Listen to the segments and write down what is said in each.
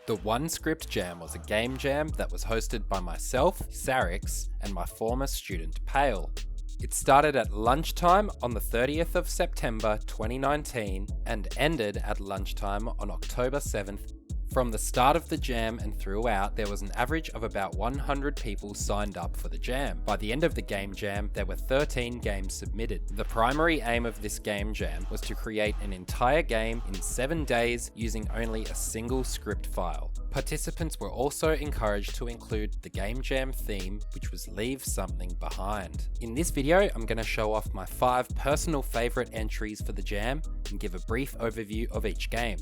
The One Script Jam was a game jam that was hosted by myself, Sarix, and my former student, Pale. It started at lunchtime on the 30th of September 2019 and ended at lunchtime on October 7th. From the start of the jam and throughout, there was an average of about 100 people signed up for the jam. By the end of the game jam, there were 13 games submitted. The primary aim of this game jam was to create an entire game in 7 days using only a single script file. Participants were also encouraged to include the game jam theme, which was Leave Something Behind. In this video, I'm going to show off my 5 personal favourite entries for the jam and give a brief overview of each game.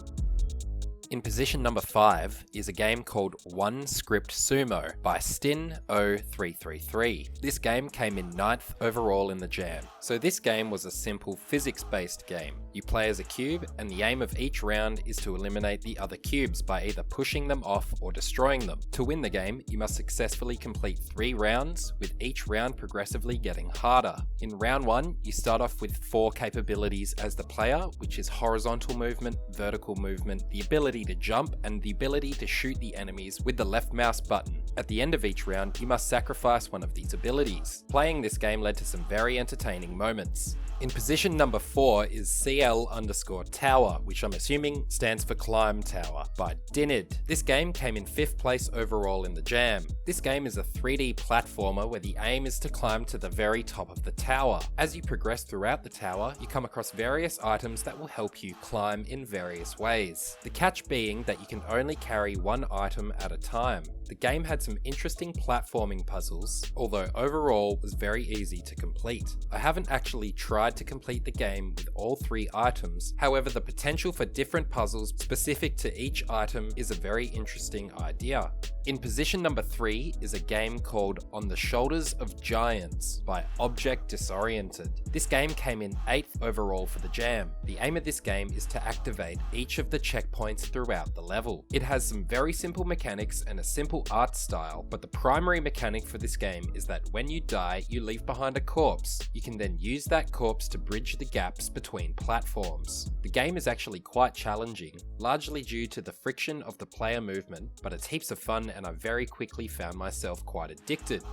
In position number 5 is a game called One Script Sumo by Stin0333. This game came in 9th overall in the jam. So this game was a simple physics-based game. You play as a cube, and the aim of each round is to eliminate the other cubes by either pushing them off or destroying them. To win the game, you must successfully complete 3 rounds, with each round progressively getting harder. In round 1, you start off with 4 capabilities as the player, which is horizontal movement, vertical movement, the ability to jump, and the ability to shoot the enemies with the left mouse button. At the end of each round, you must sacrifice one of these abilities. Playing this game led to some very entertaining moments. In position number 4 is CL_Tower, which I'm assuming stands for Climb Tower, by Dinid. This game came in 5th place overall in the jam. This game is a 3D platformer where the aim is to climb to the very top of the tower. As you progress throughout the tower, you come across various items that will help you climb in various ways. The catch being that you can only carry one item at a time. The game had some interesting platforming puzzles, although overall was very easy to complete. I haven't actually tried to complete the game with all 3 items, however the potential for different puzzles specific to each item is a very interesting idea. In position number 3 is a game called On the Shoulders of Giants by Object Disoriented. This game came in 8th overall for the jam. The aim of this game is to activate each of the checkpoints throughout the level. It has some very simple mechanics and a simple art style, but the primary mechanic for this game is that when you die, you leave behind a corpse. You can then use that corpse to bridge the gaps between platforms. The game is actually quite challenging, largely due to the friction of the player movement, but it's heaps of fun and I very quickly found myself quite addicted.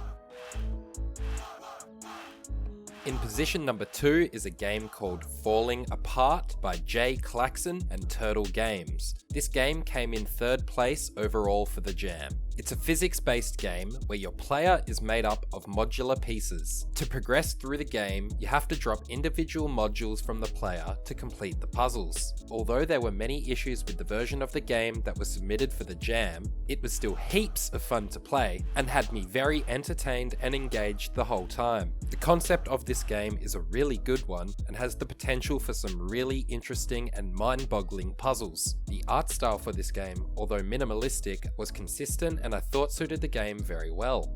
In position number 2 is a game called Falling Apart by Jay Claxon and Turtle Games. This game came in 3rd place overall for the jam. It's a physics-based game where your player is made up of modular pieces. To progress through the game, you have to drop individual modules from the player to complete the puzzles. Although there were many issues with the version of the game that was submitted for the jam, it was still heaps of fun to play and had me very entertained and engaged the whole time. The concept of this game is a really good one and has the potential for some really interesting and mind-boggling puzzles. The art style for this game, although minimalistic, was consistent and I thought suited the game very well.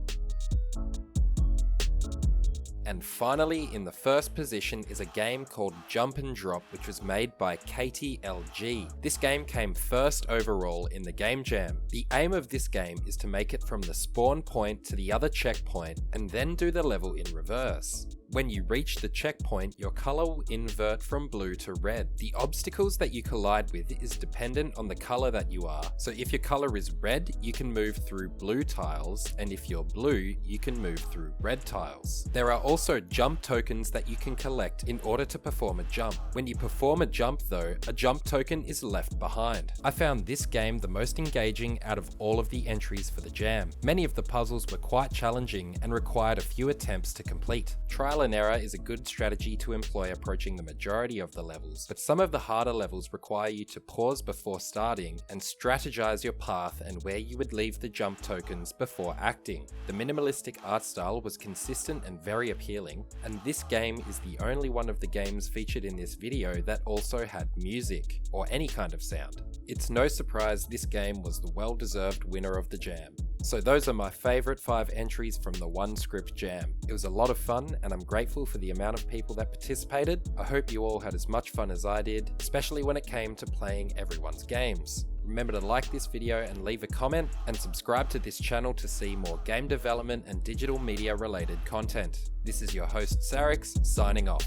And finally, in the first position is a game called Jump and Drop, which was made by KTLG. This game came 1st overall in the game jam. The aim of this game is to make it from the spawn point to the other checkpoint and then do the level in reverse. When you reach the checkpoint, your color will invert from blue to red. The obstacles that you collide with is dependent on the color that you are. So if your color is red, you can move through blue tiles, and if you're blue, you can move through red tiles. There are also jump tokens that you can collect in order to perform a jump. When you perform a jump though, a jump token is left behind. I found this game the most engaging out of all of the entries for the jam. Many of the puzzles were quite challenging and required a few attempts to complete. Trial and error is a good strategy to employ approaching the majority of the levels, but some of the harder levels require you to pause before starting and strategize your path and where you would leave the jump tokens before acting. The minimalistic art style was consistent and very appealing, and this game is the only one of the games featured in this video that also had music, or any kind of sound. It's no surprise this game was the well-deserved winner of the jam. So those are my favourite 5 entries from the One Script Jam. It was a lot of fun and I'm grateful for the amount of people that participated. I hope you all had as much fun as I did, especially when it came to playing everyone's games. Remember to like this video and leave a comment, and subscribe to this channel to see more game development and digital media related content. This is your host Sarix, signing off.